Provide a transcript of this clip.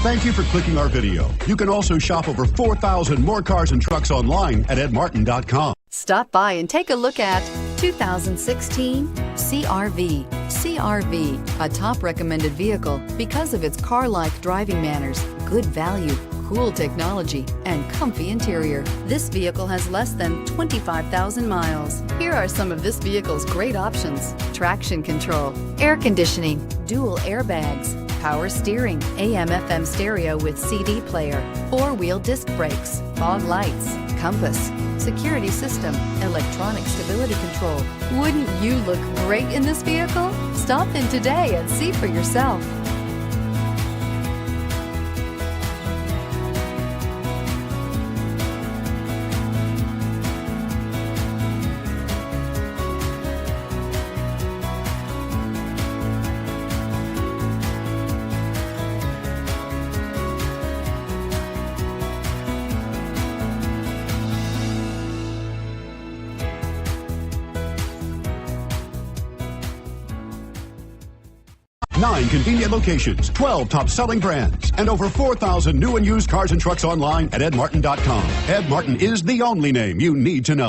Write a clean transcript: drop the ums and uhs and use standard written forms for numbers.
Thank you for clicking our video. You can also shop over 4,000 more cars and trucks online at edmartin.com. Stop by and take a look at 2016 CR-V. CR-V, a top recommended vehicle because of its car-like driving manners, good value, cool technology, and comfy interior. This vehicle has less than 25,000 miles. Here are some of this vehicle's great options: traction control, air conditioning, dual airbags, power steering, AM/FM stereo with CD player, four-wheel disc brakes, fog lights, compass, security system, electronic stability control. Wouldn't you look great in this vehicle? Stop in today and see for yourself. Nine convenient locations, 12 top-selling brands, and over 4,000 new and used cars and trucks online at edmartin.com. Ed Martin is the only name you need to know.